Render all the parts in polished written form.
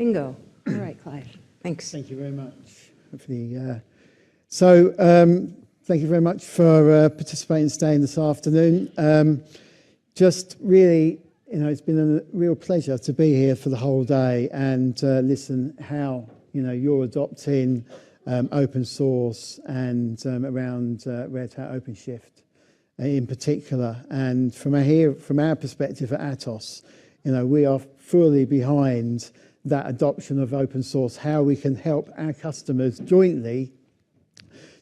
Bingo. All right, Clive. Thanks. Thank you very much. Thank you very much for participating and staying this afternoon. Just really, it's been a real pleasure to be here for the whole day and listen how, you're adopting open source and around Red Hat OpenShift in particular. And from our perspective at Atos, we are fully behind that adoption of open source, how we can help our customers jointly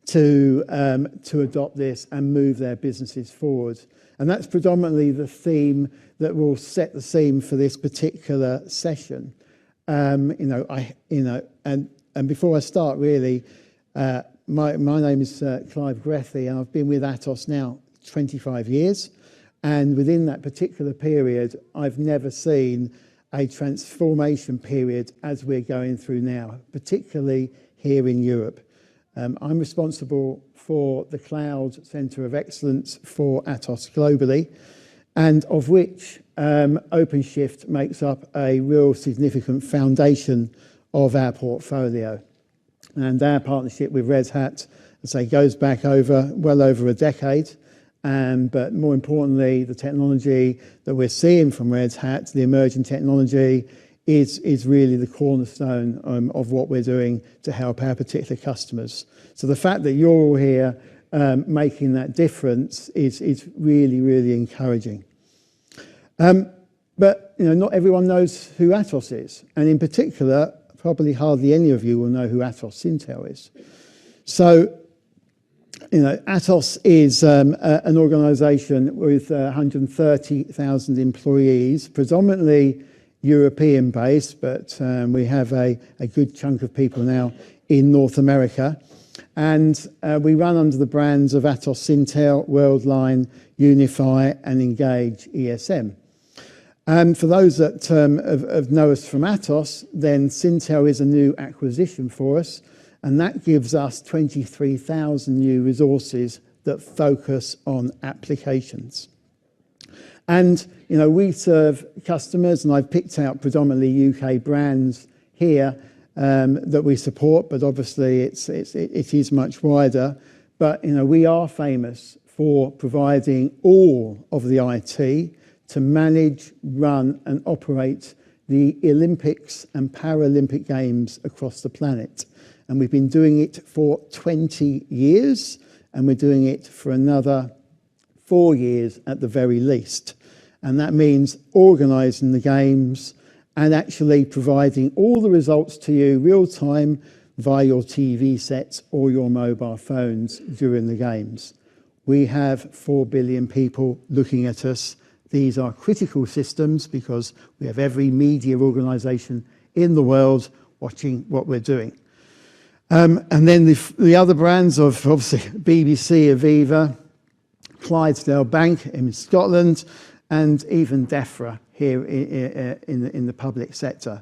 to adopt this and move their businesses forward. And that's predominantly the theme that will set the scene for this particular session. And before I start, really, my name is Clive Grethe, and I've been with Atos now 25 years. And within that particular period, I've never seen a transformation period as we're going through now, particularly here in Europe. I'm responsible for the Cloud Centre of Excellence for Atos globally, and of which OpenShift makes up a real significant foundation of our portfolio. And our partnership with Red Hat, as I say, goes back well over a decade. But more importantly, the technology that we're seeing from Red Hat, the emerging technology, is really the cornerstone of what we're doing to help our particular customers. So the fact that you're all here making that difference is really, really encouraging. But not everyone knows who Atos is, and in particular, probably hardly any of you will know who Atos Syntel is. So, Atos is an organisation with 130,000 employees, predominantly European-based, but we have a good chunk of people now in North America. And we run under the brands of Atos Syntel, Worldline, Unify, and Engage ESM. And for those that know us from Atos, then Syntel is a new acquisition for us, and that gives us 23,000 new resources that focus on applications. And, we serve customers, and I've picked out predominantly UK brands here that we support, but obviously it is much wider. But, we are famous for providing all of the IT to manage, run, and operate the Olympics and Paralympic Games across the planet. And we've been doing it for 20 years, and we're doing it for another 4 years at the very least. And that means organising the games and actually providing all the results to you real time via your TV sets or your mobile phones during the games. We have 4 billion people looking at us. These are critical systems because we have every media organisation in the world watching what we're doing. And then the other brands of obviously BBC, Aviva, Clydesdale Bank in Scotland, and even DEFRA here in the public sector.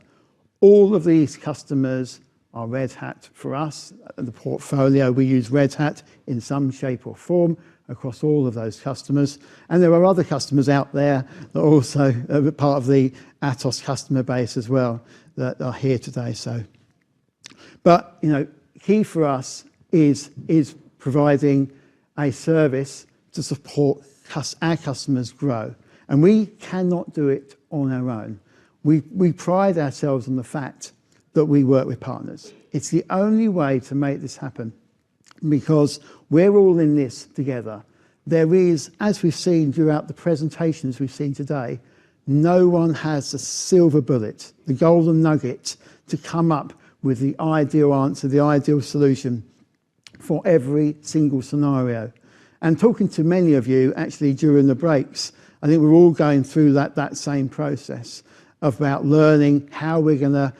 All of these customers are Red Hat for us. The portfolio, we use Red Hat in some shape or form across all of those customers. And there are other customers out there that are also part of the Atos customer base as well that are here today. But, key for us is providing a service to support our customers grow. And we cannot do it on our own. We pride ourselves on the fact that we work with partners. It's the only way to make this happen because we're all in this together. There is, as we've seen throughout the presentations we've seen today, no one has the silver bullet, the golden nugget to come up with the ideal answer, the ideal solution for every single scenario. And talking to many of you actually during the breaks, I think we're all going through that same process about learning how we're going to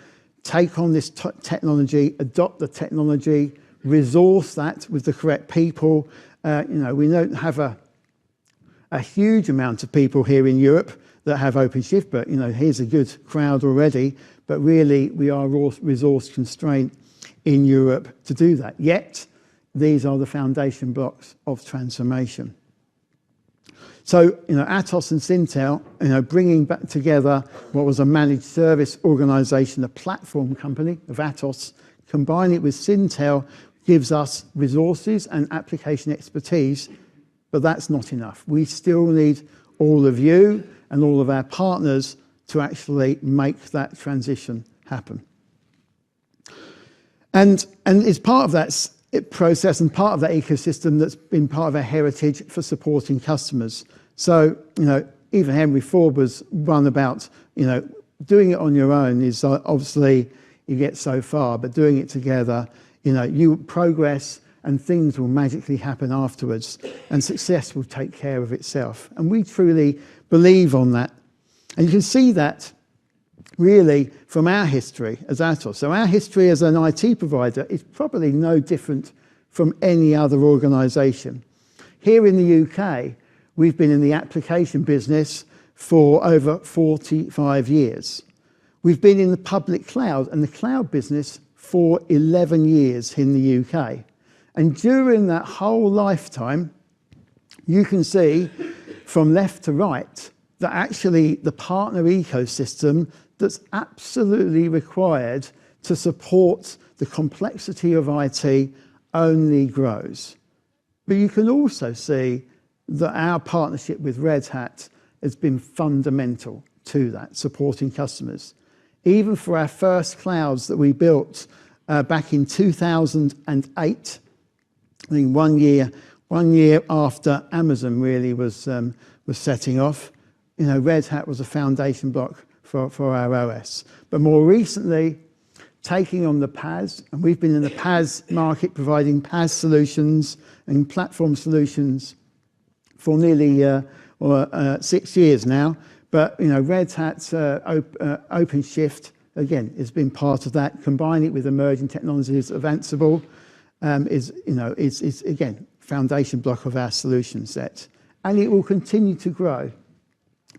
take on this technology, adopt the technology, resource that with the correct people. We don't have a huge amount of people here in Europe that have OpenShift, but here's a good crowd already. But really, we are resource constrained in Europe to do that. Yet, these are the foundation blocks of transformation. So, Atos and Syntel, bringing back together what was a managed service organisation, a platform company of Atos, combine it with Syntel, gives us resources and application expertise, but that's not enough. We still need all of you and all of our partners to actually make that transition happen. And it's part of that process and part of that ecosystem that's been part of our heritage for supporting customers. So, even Henry Ford was one about, doing it on your own is obviously you get so far, but doing it together, you progress and things will magically happen afterwards and success will take care of itself. And we truly believe on that. And you can see that really from our history as Atos. So our history as an IT provider is probably no different from any other organisation. Here in the UK, we've been in the application business for over 45 years. We've been in the public cloud and the cloud business for 11 years in the UK. And during that whole lifetime, you can see from left to right that actually the partner ecosystem that's absolutely required to support the complexity of IT only grows. But you can also see that our partnership with Red Hat has been fundamental to that, supporting customers. Even for our first clouds that we built back in 2008, I think one year after Amazon really was setting off, Red Hat was a foundation block for our OS. But more recently, taking on the PaaS, and we've been in the PaaS market providing PaaS solutions and platform solutions for nearly 6 years now. But Red Hat's OpenShift again has been part of that. Combine it with emerging technologies of Ansible is again foundation block of our solution set, and it will continue to grow.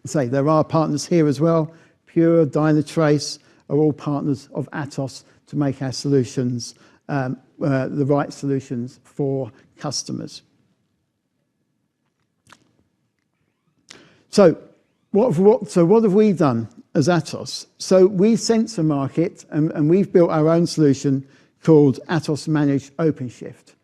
Say there are partners here as well. Pure, Dynatrace are all partners of Atos to make our solutions the right solutions for customers. So what have we done as Atos? So we sense a market and we've built our own solution called Atos Managed OpenShift.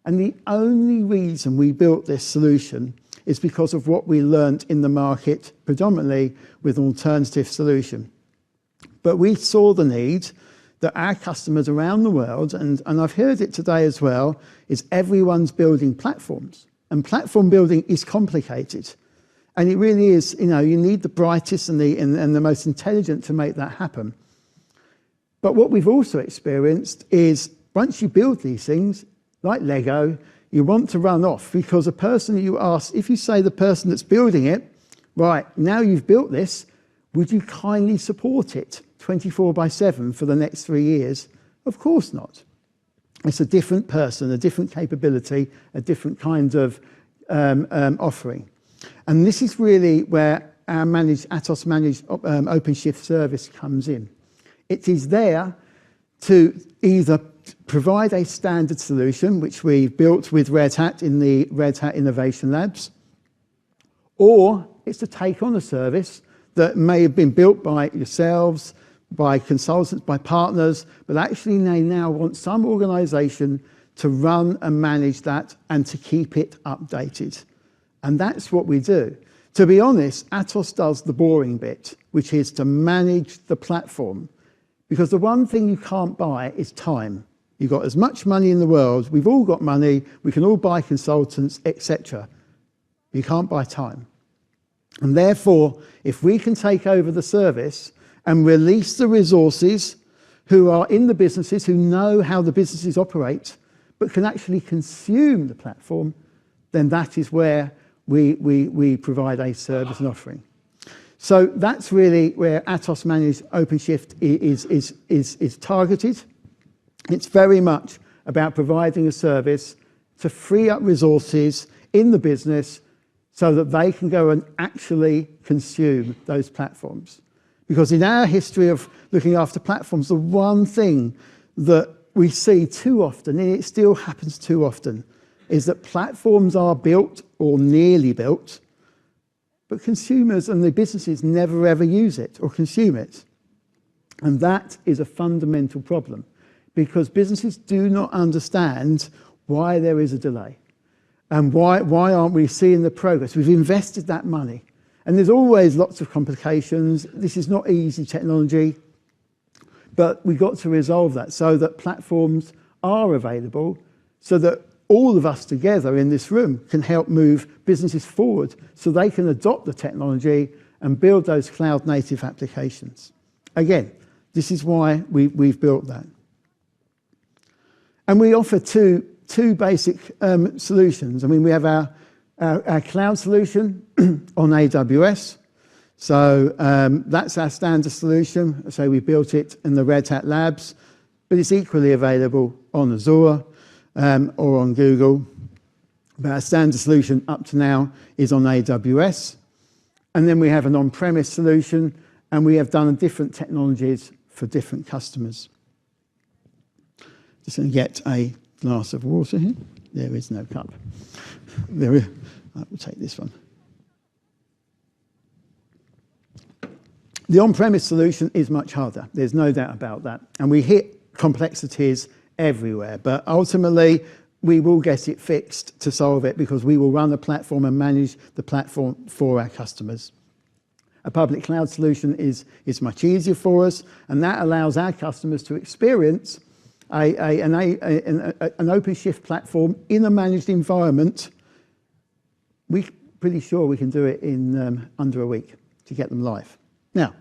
And the only reason we built this solution is because of what we learnt in the market, predominantly with an alternative solution. But we saw the need that our customers around the world, and I've heard it today as well, is everyone's building platforms. And platform building is complicated. And it really is, you need the brightest and the most intelligent to make that happen. But what we've also experienced is once you build these things, like Lego, you want to run off because the person that you ask, if you say the person that's building it, right, now you've built this, would you kindly support it 24/7 for the next 3 years? Of course not. It's a different person, a different capability, a different kind of offering. And this is really where our Atos Managed OpenShift service comes in. It is there to either provide a standard solution, which we built with Red Hat in the Red Hat Innovation Labs, or it's to take on a service that may have been built by yourselves, by consultants, by partners, but actually they now want some organisation to run and manage that and to keep it updated. And that's what we do. To be honest, Atos does the boring bit, which is to manage the platform. Because the one thing you can't buy is time. You've got as much money in the world. We've all got money. We can all buy consultants, etc. You can't buy time. And therefore, if we can take over the service and release the resources who are in the businesses, who know how the businesses operate, but can actually consume the platform, then that is where we provide a service and offering. So that's really where Atos Managed OpenShift is targeted. It's very much about providing a service to free up resources in the business so that they can go and actually consume those platforms. Because in our history of looking after platforms, the one thing that we see too often, and it still happens too often, is that platforms are built or nearly built, but consumers and the businesses never ever use it or consume it. And that is a fundamental problem, because businesses do not understand why there is a delay and why aren't we seeing the progress. We've invested that money, and there's always lots of complications. This is not easy technology, but we've got to resolve that so that platforms are available, so that all of us together in this room can help move businesses forward so they can adopt the technology and build those cloud native applications. Again, this is why we've built that. And we offer two basic solutions. I mean, we have our cloud solution on AWS. So that's our standard solution. So we built it in the Red Hat labs, but it's equally available on Azure or on Google. But our standard solution up to now is on AWS. And then we have an on-premise solution, and we have done different technologies for different customers. Just going to get a glass of water here. There is no cup. I will take this one. The on-premise solution is much harder. There's no doubt about that. And we hit complexities everywhere. But ultimately, we will get it fixed to solve it, because we will run the platform and manage the platform for our customers. A public cloud solution is much easier for us, and that allows our customers to experience an OpenShift platform in a managed environment. We're pretty sure we can do it in under a week to get them live. Now,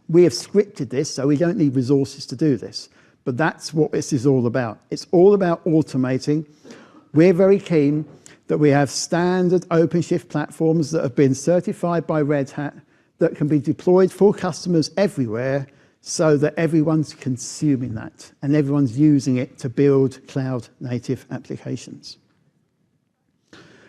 we have scripted this, so we don't need resources to do this, but that's what this is all about. It's all about automating. We're very keen that we have standard OpenShift platforms that have been certified by Red Hat, that can be deployed for customers everywhere, so that everyone's consuming that and everyone's using it to build cloud native applications.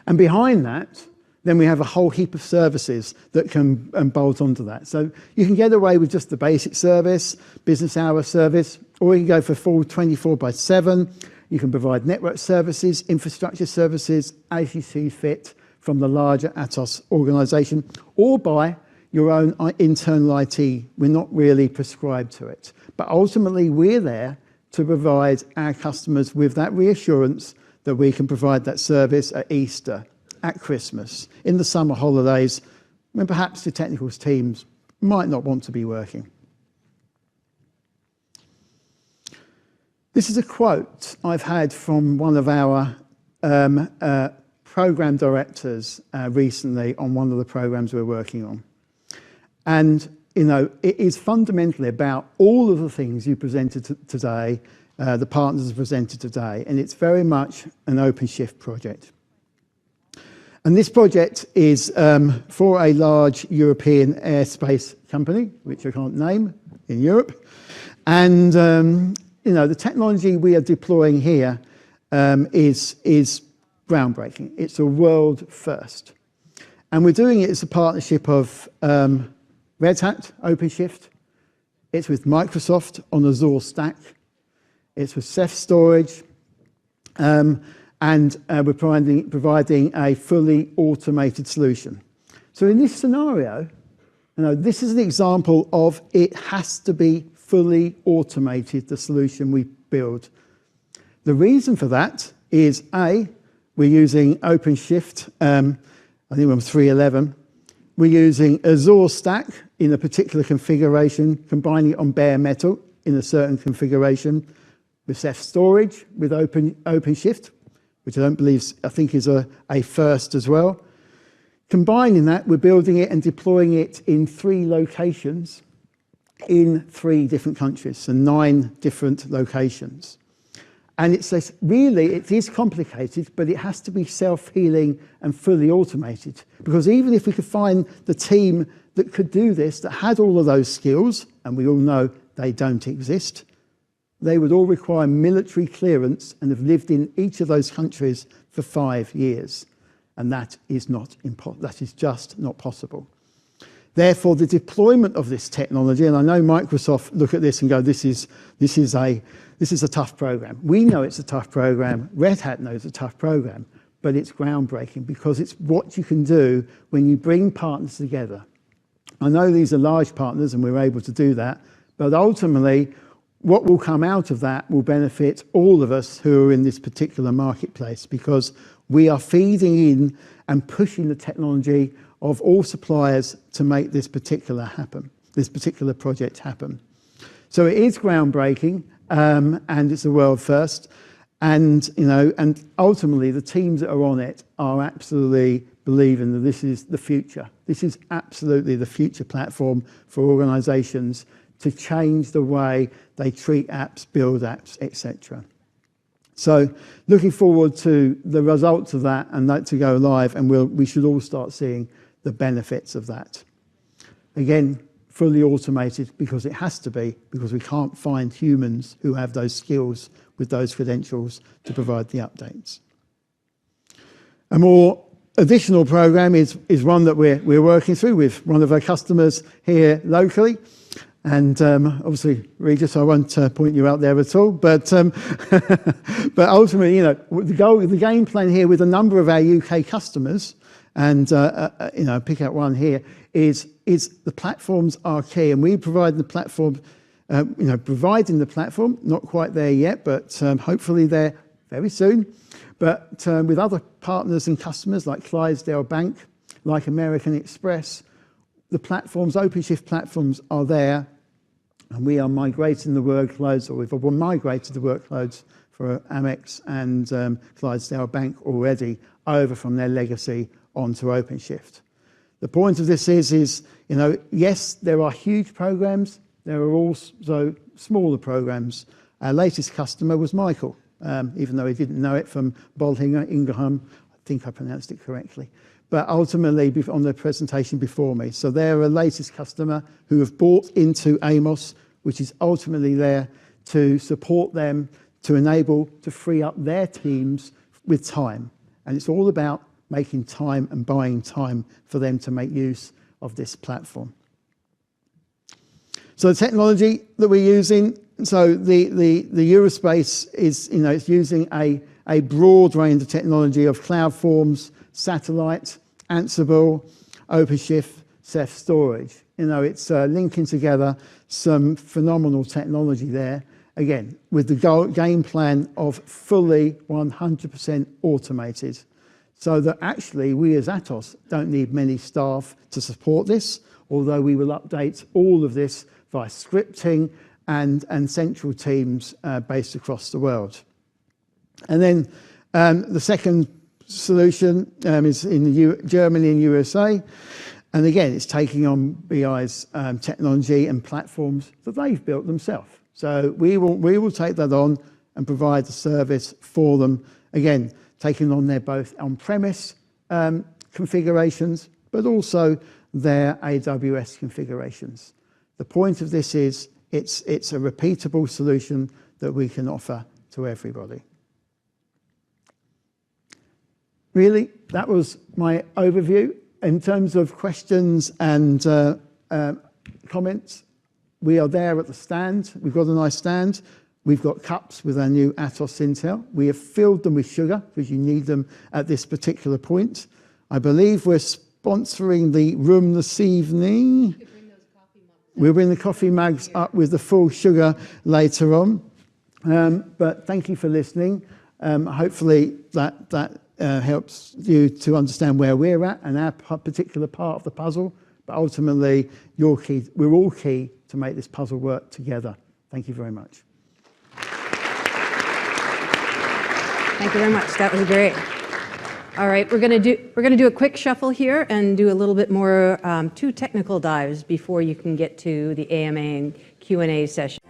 And behind that, then we have a whole heap of services that can bolt onto that. So you can get away with just the basic service, business hour service, or you can go for full 24/7. You can provide network services, infrastructure services, as you see fit from the larger Atos organization, or by your own internal IT. We're not really prescribed to it. But ultimately, we're there to provide our customers with that reassurance that we can provide that service at Easter, at Christmas, in the summer holidays, when perhaps the technical teams might not want to be working. This is a quote I've had from one of our program directors recently on one of the programs we're working on. And, you know, it is fundamentally about all of the things you presented today, the partners have presented today, and it's very much an OpenShift project. And this project is for a large European airspace company, which I can't name, in Europe. And, you know, the technology we are deploying here is groundbreaking. It's a world first. And we're doing it as a partnership of Red Hat, OpenShift. It's with Microsoft on Azure Stack. It's with Ceph Storage. And we're providing a fully automated solution. So in this scenario, you know, this is an example of it has to be fully automated, the solution we build. The reason for that is, A, we're using OpenShift, I think we're on 3.11. We're using Azure Stack in a particular configuration, combining it on bare metal in a certain configuration, with Ceph Storage, with OpenShift, which I think is a first as well. Combining that, we're building it and deploying it in 3 locations in 3 different countries, and 9 different locations. And it is complicated, but it has to be self-healing and fully automated. Because even if we could find the team that could do this, that had all of those skills, and we all know they don't exist, they would all require military clearance and have lived in each of those countries for 5 years. And that is just not possible. Therefore, the deployment of this technology, and I know Microsoft look at this and go, this is a tough program. We know it's a tough program. Red Hat knows it's a tough program. but it's groundbreaking because it's what you can do when you bring partners together. I know these are large partners and we're able to do that, but ultimately what will come out of that will benefit all of us who are in this particular marketplace, because we are feeding in and pushing the technology of all suppliers to make this particular project happen. So it is groundbreaking, and it's a world first. And, and ultimately the teams that are on it are absolutely believing that this is the future. This is absolutely the future platform for organizations to change the way they treat apps, build apps, etc. So looking forward to the results of that and that to go live, and we should all start seeing the benefits of that. Again, fully automated, because it has to be, because we can't find humans who have those skills with those credentials to provide the updates. A more additional program is one that we're working through with one of our customers here locally. And obviously, Regis, I won't point you out there at all. But but ultimately, the game plan here with a number of our UK customers, and pick out one here, is the platforms are key, and we provide the platform. Providing the platform, not quite there yet, but hopefully there very soon. But with other partners and customers like Clydesdale Bank, like American Express, the platforms, OpenShift platforms are there, and we are migrating the workloads, or we've migrated the workloads for Amex and Clydesdale Bank already over from their legacy onto OpenShift. The point of this is yes, there are huge programs. There are also smaller programs. Our latest customer was Michael, even though he didn't know it from Bolhinger, Ingraham. I think I pronounced it correctly. But ultimately, on the presentation before me. So they're a latest customer who have bought into AMOS, which is ultimately there to support them, to free up their teams with time. And it's all about making time and buying time for them to make use of this platform. So the technology that we're using, so the Eurospace is, it's using a broad range of technology of cloud forms, satellite, Ansible, OpenShift, Ceph storage. It's linking together some phenomenal technology there. Again, with the game plan of fully 100% automated. So that actually we as Atos don't need many staff to support this, although we will update all of this via scripting and central teams based across the world. And then the second solution is in Germany and USA. And again, it's taking on BI's technology and platforms that they've built themselves. So we will take that on and provide the service for them. Again, taking on their both on-premise configurations, but also their AWS configurations. The point of this is it's a repeatable solution that we can offer to everybody. Really, that was my overview. In terms of questions and comments, we are there at the stand. We've got a nice stand. We've got cups with our new Atos Syntel. We have filled them with sugar because you need them at this particular point. I believe we're sponsoring the room this evening. We'll bring the coffee mugs up with the full sugar later on. But thank you for listening. Hopefully that helps you to understand where we're at and our particular part of the puzzle. But ultimately, we're all key to make this puzzle work together. Thank you very much. Thank you very much. That was great. All right, we're going to do a quick shuffle here and do a little bit more 2 technical dives before you can get to the AMA and Q&A session.